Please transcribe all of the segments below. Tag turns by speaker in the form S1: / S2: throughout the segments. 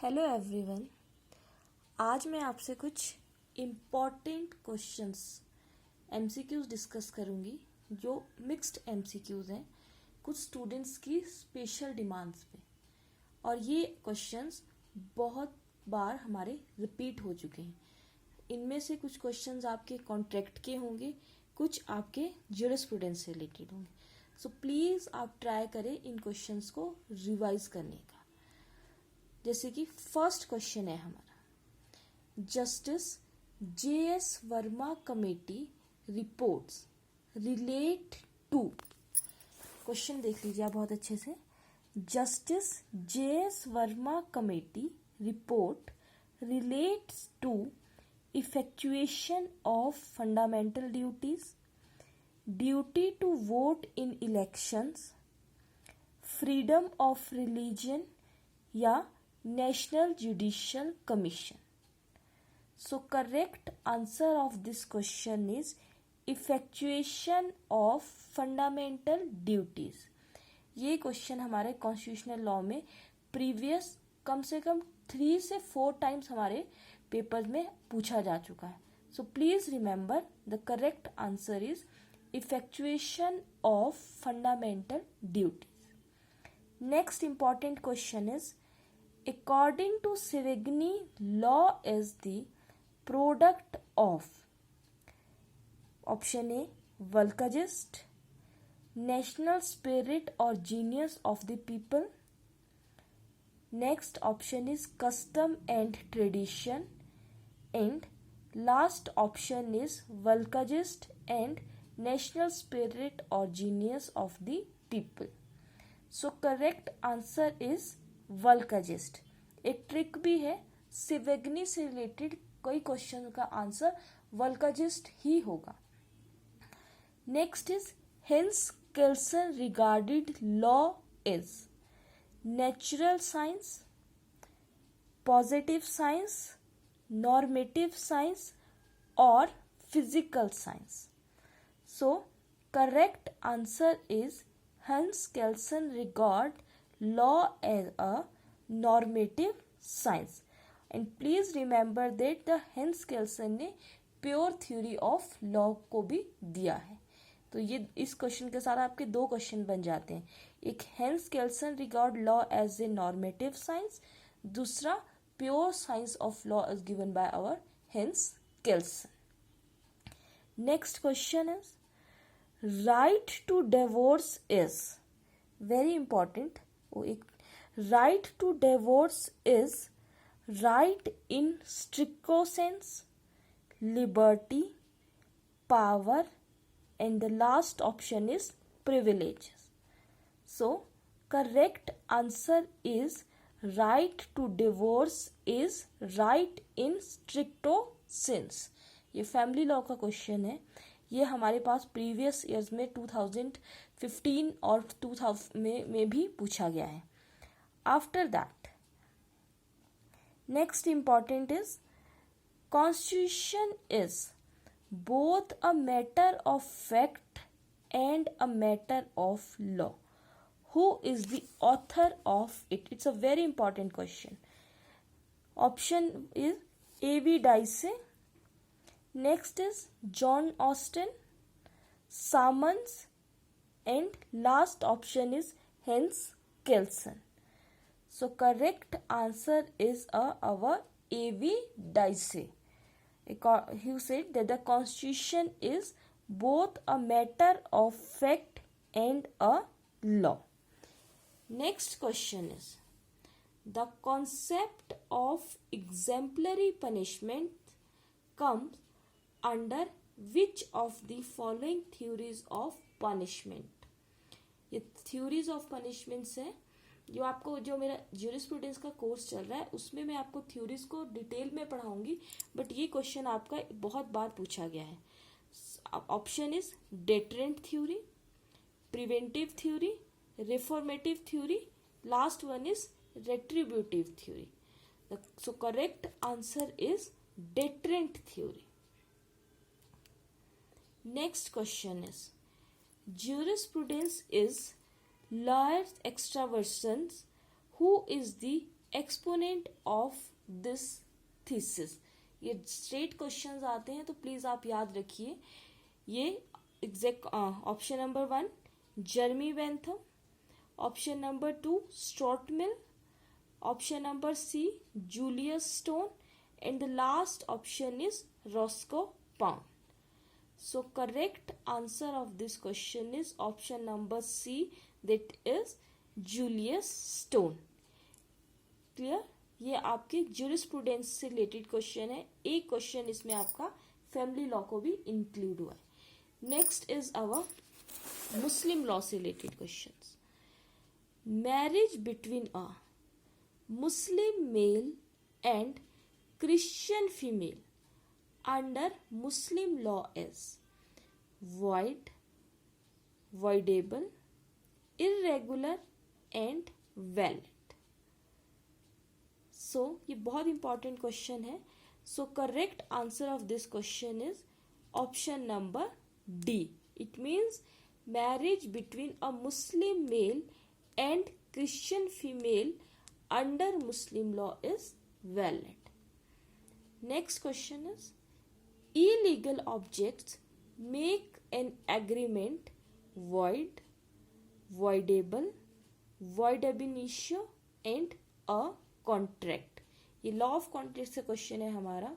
S1: Hello everyone. आज मैं आपसे कुछ इम्पॉर्टेंट क्वेश्चंस एमसीक्यूज डिस्कस करूंगी जो मिक्स्ड एमसीक्यूज हैं कुछ स्टूडेंट्स की स्पेशल डिमांड्स पे। और ये क्वेश्चंस बहुत बार हमारे रिपीट हो चुके हैं। इनमें से कुछ क्वेश्चंस आपके कॉन्ट्रैक्ट के होंगे, कुछ आपके ज्यूरिस्प्रूडेंस से रिलेटेड होंगे। सो प्लीज़ आप ट्राई करें इन क्वेश्चंस को रिवाइज करने का। जैसे कि फर्स्ट क्वेश्चन है हमारा, justice JS Verma committee reports relate to. Question देख लीजिए आप बहुत अच्छे से। Justice JS Verma committee report relates to effectuation of fundamental duties, duty to vote in elections, freedom of religion या National Judicial Commission. So correct answer of this question is effectuation of fundamental duties. ये question हमारे constitutional law में previous कम से कम 3 से 4 times हमारे paper में पूछा जा चुका है। So please remember the correct answer is effectuation of fundamental duties. Next important question is according to Savigny, law is the product of option A volcagists, national spirit or genius of the people. Next option is custom and tradition, and last option is volcagist and national spirit or genius of the people. So correct answer is वल्काजिस्ट। एक trick भी है, सिवेग्नी से related कोई question का answer Volksgeist ही होगा। Next is Hans Kelsen regarded law is natural science, positive science, normative science और physical science. So correct answer is Hans Kelsen regard law as a normative science, and please remember that the Hans Kelsen ने pure theory of law को भी दिया है। तो ये इस question के साथ आपके 2 क्वेश्चन बन जाते हैं। एक Hans Kelsen regard law as a normative science, दूसरा pure science of law is given by our Hans Kelsen. Next question is right to divorce is very important. Right to divorce is right in stricto sense, liberty, power, and the last option is privileges. So correct answer is right to divorce is right in stricto sense. ये family law का question है। ये हमारे पास previous years में 2015 और 2000 में भी पूछा गया है। After that next important is constitution is both a matter of fact and a matter of law. Who is the author of it? It's a very important question. Option is A.V. Dicey, next is John Austin, Salmons, and last option is Hans Kelsen. So correct answer is our A.V. Dicey. He said that the constitution is both a matter of fact and a law. Next question is the concept of exemplary punishment comes under which of the following theories of punishment? ये theories of punishments है जो आपको, जो मेरा jurisprudence का course चल रहा है उसमें मैं आपको थ्योरीज को डिटेल में पढ़ाऊंगी, बट ये क्वेश्चन आपका बहुत बार पूछा गया है। Option is deterrent theory, preventive theory, reformative theory, last one is retributive theory. So correct answer is deterrent theory. Next question is jurisprudence is lawyers extraversions. Who is the exponent of this thesis. ये straight questions आते हैं तो please आप याद रखिए। ये exact option number 1 Jeremy Bentham, option number 2 Stuart Mill, option number C Julius Stone, and the last option is Roscoe Pound. So correct answer of this question is option number C, that is Julius Stone. Clear? ये आपके jurisprudence से related question है। एक question इसमें आपका family law को भी include हुआ है। Next is our Muslim law से related questions. Marriage between a Muslim male and Christian female under Muslim law is void, voidable, irregular and valid. So ये बहुत important question है। So correct answer of this question is option number D. It means marriage between a Muslim male and Christian female under Muslim law is valid. Next question is illegal objects make an agreement void, voidable, void ab initio and a contract. ये law of contract से question है हमारा।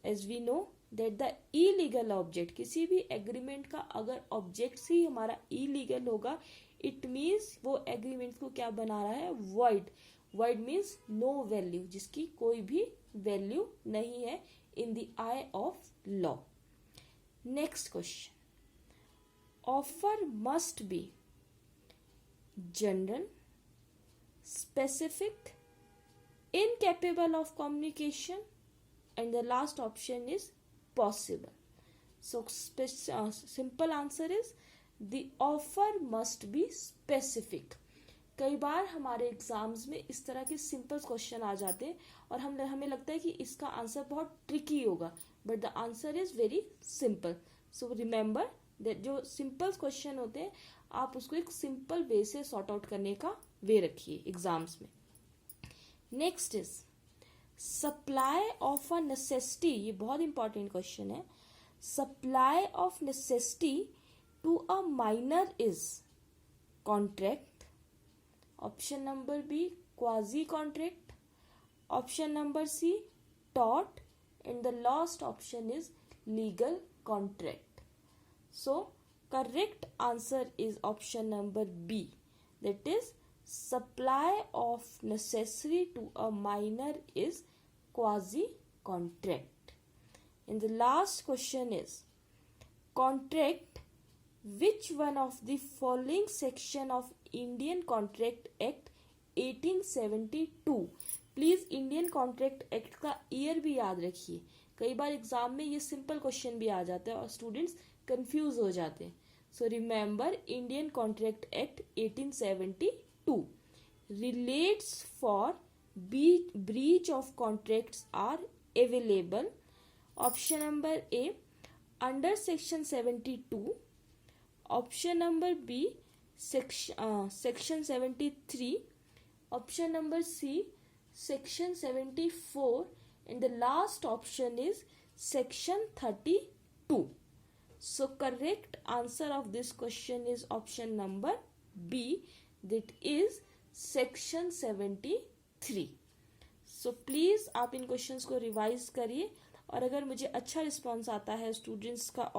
S1: As we know that the illegal object, किसी भी agreement का अगर object ही हमारा illegal होगा, it means वो agreement को क्या बना रहा है, void. Void means no value, जिसकी कोई भी वैल्यू नहीं है in the I of law. Next question, offer must be general, specific, incapable of communication and the last option is possible. So simple answer is the offer must be specific. कई बार हमारे exams में इस तरह के simple question आ जाते हैं और हमें लगता है कि इसका आंसर बहुत ट्रिकी होगा, but the answer is very simple. So remember that जो सिंपल क्वेश्चन होते हैं आप उसको एक सिंपल वे से सॉर्ट आउट करने का वे रखिए एग्जाम्स में। Next is supply of a necessity. ये बहुत इंपॉर्टेंट क्वेश्चन है। Supply of necessity to a minor is contract, option number B quasi contract, option number C tort and the last option is legal contract. So correct answer is option number B, that is supply of necessary to a minor is quasi contract. And the last question is contract which one of the following section of Indian Contract Act 1872। Please Indian contract act का year भी याद रखिए। कई बार exam में ये simple question भी आ जाता है और स्टूडेंट्स कंफ्यूज हो जाते हैं। So remember Indian contract act 1872 relates for breach of contracts are available. Option number A under section 72, option number B section 73, option number C section 74 and the last option is section 32. So correct answer of this question is option number B, that is section 73. So please आप इन questions को revise करिए और अगर मुझे अच्छा response आता है students का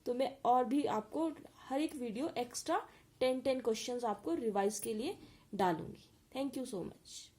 S1: तो मैं और भी आपको हर एक वीडियो एक्स्ट्रा 10 क्वेश्चंस आपको रिवाइज के लिए डालूंगी। Thank you so much.